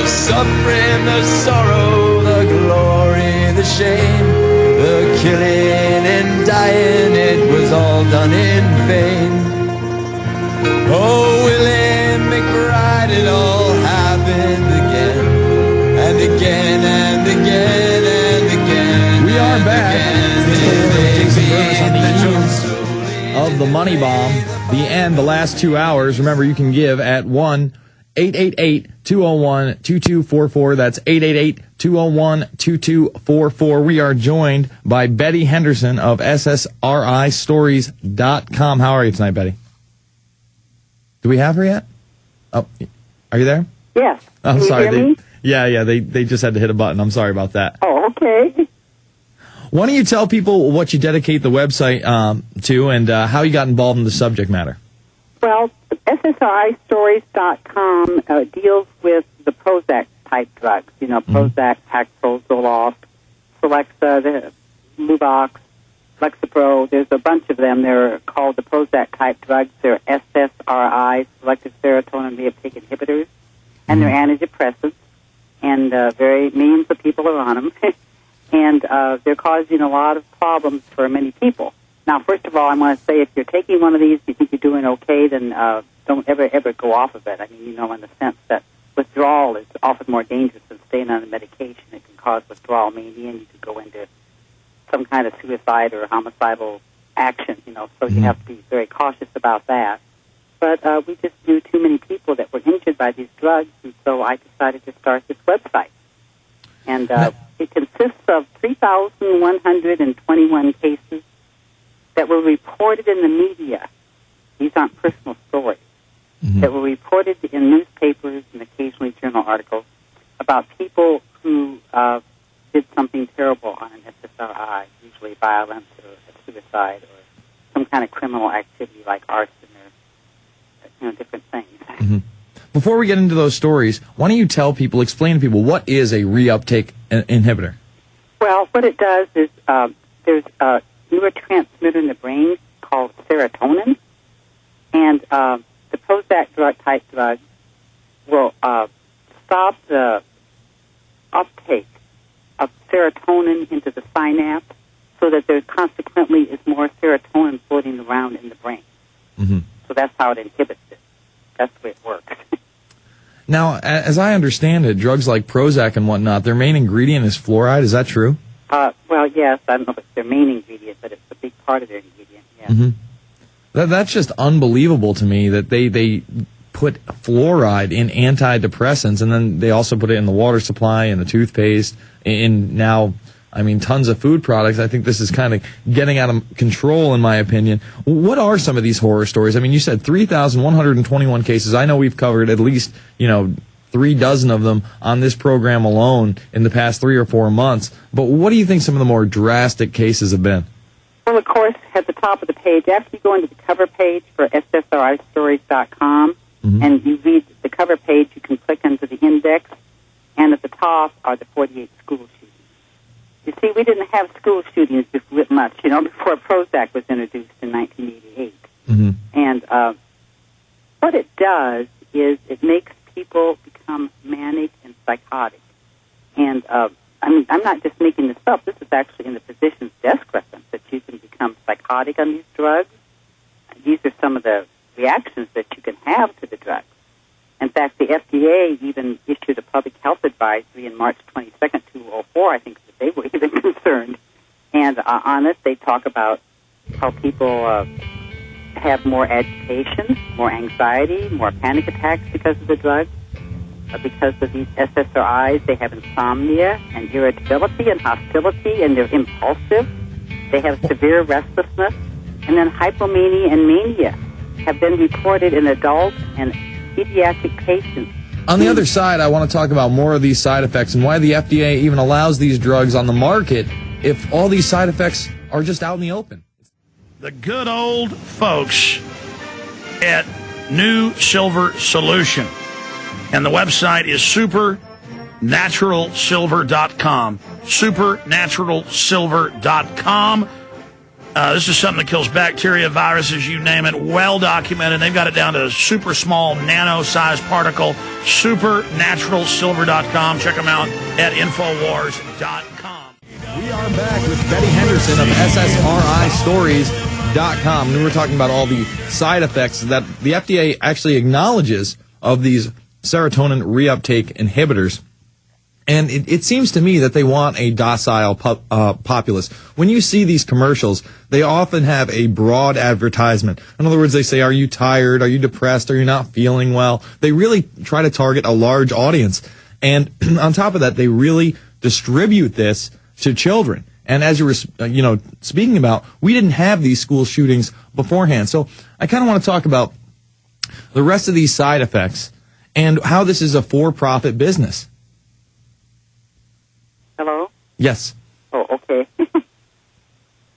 suffering, the sorrow, the glory, the shame, the killing and dying, it was all done in vain. Oh, Willie McBride, it all happened again, and again, and again, and again. We are back. Jason Bermas on the eve of the Money Bomb, the end, the last 2 hours. Remember, you can give at 1-888-201-2244. That's 888-201-2244. We are joined by Betty Henderson of SSRIstories.com. How are you tonight, Betty? Do we have her yet? Oh, are you there? Yes. I'm sorry. Hear me? Yeah. They just had to hit a button. I'm sorry about that. Oh, okay. Why don't you tell people what you dedicate the website to and how you got involved in the subject matter? Well, SSRIstories.com deals with the Prozac-type drugs. You know, Prozac, Paxil, Zoloft, Celexa, Luvox, Lexapro. There's a bunch of them. They're called the Prozac-type drugs. They're SSRI, selective serotonin reuptake inhibitors, and they're antidepressants, and millions of people are on them. And they're causing a lot of problems for many people. Now, first of all, I want to say if you're taking one of these, you think you're doing okay, then don't ever go off of it. I mean, you know, in the sense that withdrawal is often more dangerous than staying on the medication. It can cause withdrawal mania, and you could go into some kind of suicide or homicidal action, you know, so you have to be very cautious about that. But we just knew too many people that were injured by these drugs, and so I decided to start this website. And it consists of 3,121 cases that were reported in the media. These aren't personal stories. That were reported in newspapers and occasionally journal articles about people who did something terrible on an SSRI, usually violence or a suicide or some kind of criminal activity like arson or different things. Before we get into those stories, why don't you explain to people, what is a reuptake inhibitor? Well, what it does is there's a neurotransmitter in the brain called serotonin, and the Prozac type drug will stop the uptake of serotonin into the synapse so that there consequently is more serotonin floating around in the brain. So that's how it inhibits it. That's the way it works. Now, as I understand it, drugs like Prozac and whatnot, their main ingredient is fluoride. Is that true? Well, yes. I don't know if it's their main ingredient, but it's a big part of their ingredient, yes. That's just unbelievable to me that they put fluoride in antidepressants, and then they also put it in the water supply, in the toothpaste, in now, I mean, tons of food products. I think this is kind of getting out of control, in my opinion. What are some of these horror stories? I mean, you said 3,121 cases. I know we've covered at least, 3 dozen of them on this program alone in the past 3 or 4 months. But what do you think some of the more drastic cases have been? Well, of course, at the top of the page, after you go into the cover page for SSRIstories.com, and you read the cover page, you can click into the index, and at the top are the 48 school shootings. You see, we didn't have school shootings much, before Prozac was introduced in 1988. And what it does is it makes people become manic and psychotic. And, I'm not just making this up. This is actually in the physician's desk reference, that you can become psychotic on these drugs. These are some of the reactions that you can have to the drugs. In fact, the FDA even issued a public health advisory in March 22nd, 2004. I think that they were even concerned. And on it, they talk about how people have more agitation, more anxiety, more panic attacks because of the drugs. Because of these SSRIs, they have insomnia and irritability and hostility, and they're impulsive. They have severe restlessness. And then hypomania and mania have been reported in adult and pediatric patients. On the other side, I want to talk about more of these side effects and why the FDA even allows these drugs on the market if all these side effects are just out in the open. The good old folks at New Silver Solution. And the website is supernaturalsilver.com. Supernaturalsilver.com. This is something that kills bacteria, viruses, you name it, well documented. They've got it down to a super small nano-sized particle. Supernaturalsilver.com. Check them out at InfoWars.com. We are back with Betty Henderson of SSRIstories.com. And we're talking about all the side effects that the FDA actually acknowledges of these serotonin reuptake inhibitors. And it seems to me that they want a docile populace. When you see these commercials, they often have a broad advertisement. In other words, they say, are you tired? Are you depressed? Are you not feeling well? They really try to target a large audience. And on top of that, they really distribute this to children. And as you were, speaking about, we didn't have these school shootings beforehand. So I kind of want to talk about the rest of these side effects and how this is a for-profit business. Hello? Yes. Oh, okay.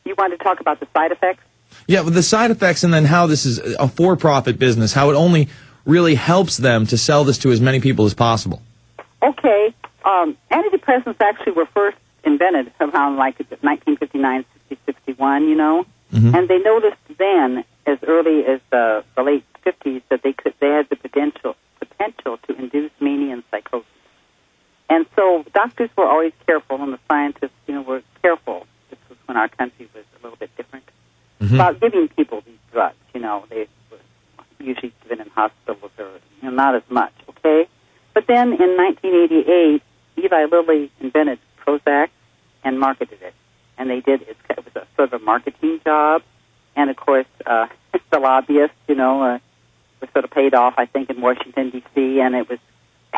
You wanted to talk about the side effects? Yeah, well, the side effects and then how this is a for-profit business, how it only really helps them to sell this to as many people as possible. Okay. Antidepressants actually were first invented around like 1959, 60, 61, Mm-hmm. And they noticed then, as early as the late 50s, that they had the potential to induce mania and psychosis. And so doctors were always careful, and the scientists, were careful. This was when our country was a little bit different about giving people these drugs. They were usually given in hospitals or not as much. Okay, but then in 1988, Eli Lilly invented Prozac and marketed it, and they did. It was a sort of a marketing job, and of course, the lobbyists, were sort of paid off, I think, in Washington D.C., and it was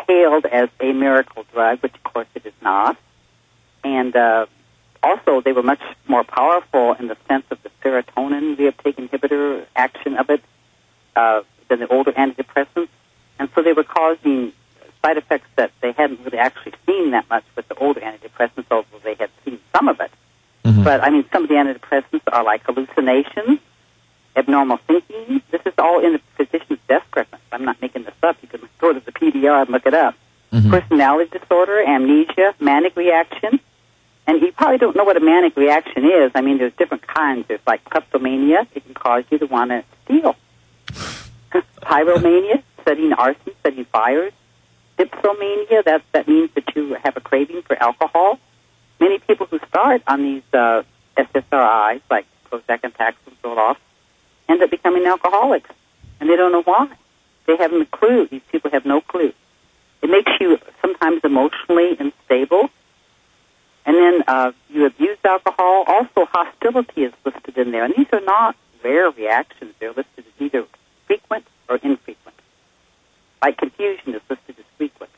hailed as a miracle drug, which of course it is not. And also they were much more powerful in the sense of the serotonin reuptake inhibitor action of it than the older antidepressants. And so they were causing side effects that they hadn't really actually seen that much with the older antidepressants, although they had seen some of it. Mm-hmm. But, some of the antidepressants are like hallucinations, abnormal thinking. This is all in the physician's desk reference. I'm not making this up. You can go to the PDR and look it up. Mm-hmm. Personality disorder, amnesia, manic reaction. And you probably don't know what a manic reaction is. There's different kinds. There's like kleptomania. It can cause you to want to steal. Pyromania, setting arson, setting fires. Dipsomania, that means that you have a craving for alcohol. Many people who start on these SSRIs, like Prozac and Paxil, Zoloft, end up becoming alcoholics, and they don't know why. They haven't a clue. These people have no clue. It makes you sometimes emotionally unstable, and then you abuse alcohol. Also, hostility is listed in there, and these are not rare reactions. They're listed as either frequent or infrequent. Like confusion is listed as frequent.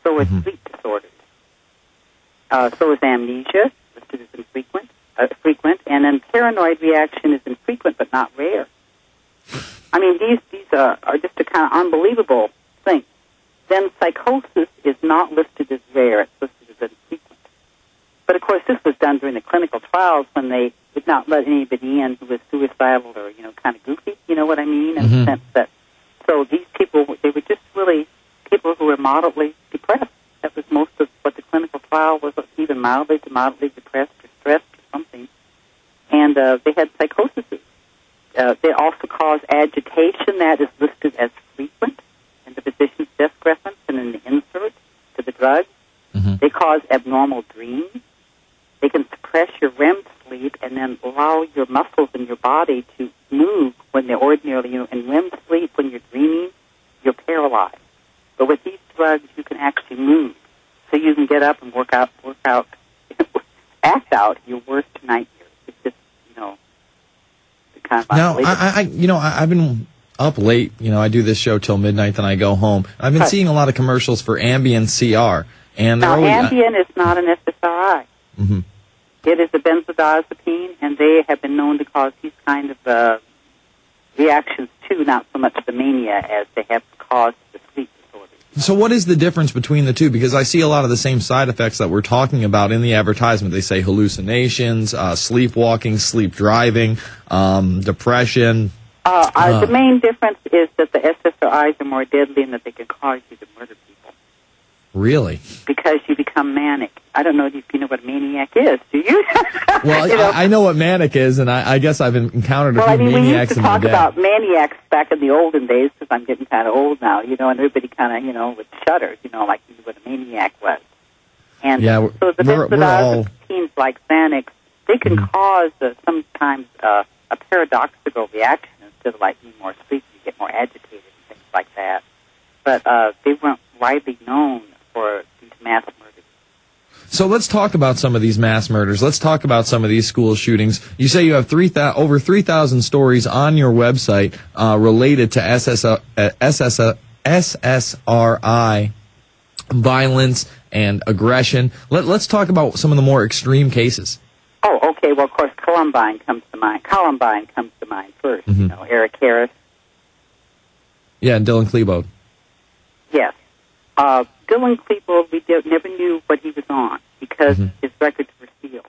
So is sleep disorders. So is amnesia, listed as infrequent, frequent, and then paranoid reaction is infrequent but not rare. These are just a kind of unbelievable thing. Then psychosis is not listed as rare; it's listed as infrequent. But of course, this was done during the clinical trials when they did not let anybody in who was suicidal or kind of goofy. You know what I mean? In the sense that so these people, they were just really people who were moderately depressed. That was most of what the clinical trial was, even mildly to moderately depressed or stressed or something. And they had psychosis. They also cause agitation. That is listed as frequent in the physician's desk reference and in the insert to the drug. Mm-hmm. They cause abnormal dreams. They can suppress your REM sleep and then allow your muscles in your body to move when they're ordinarily, in REM sleep, when you're dreaming, you're paralyzed. But with these drugs, you can actually move. So you can get up and work out, act out your worst nightmares. It's just, kind of now, I've been up late. I do this show till midnight, then I go home. I've been seeing a lot of commercials for Ambien CR. And now, Ambien is not an SSRI. Mm-hmm. It is a benzodiazepine, and they have been known to cause these kind of reactions too, not so much the mania as they have caused the sleep disorders. So what is the difference between the two? Because I see a lot of the same side effects that we're talking about in the advertisement. They say hallucinations, sleepwalking, sleep driving, depression. The main difference is that the SSRIs are more deadly and that they can cause you to murder people. Really? Because you become manic. I don't know if you know what a maniac is. Do you? Well, I know what manic is, and I guess I've encountered a few maniacs in my day. We used to talk about maniacs back in the olden days, because I'm getting kind of old now, and everybody kind of, would shudder, like what a maniac was. And yeah, so the benzodiazepines like Xanax, they can cause sometimes a paradoxical reaction instead of like being more sleepy, you get more agitated and things like that. But they weren't widely known for these mass murders. So let's talk about some of these mass murders. Let's talk about some of these school shootings. You say you have over 3,000 stories on your website related to SSRI, violence and aggression. Let's talk about some of the more extreme cases. Oh, okay. Well, of course, Columbine comes to mind first. Eric Harris. Yeah, and Dylan Klebold. Yes. Dylan Klebold, we never knew what he was on because his records were sealed.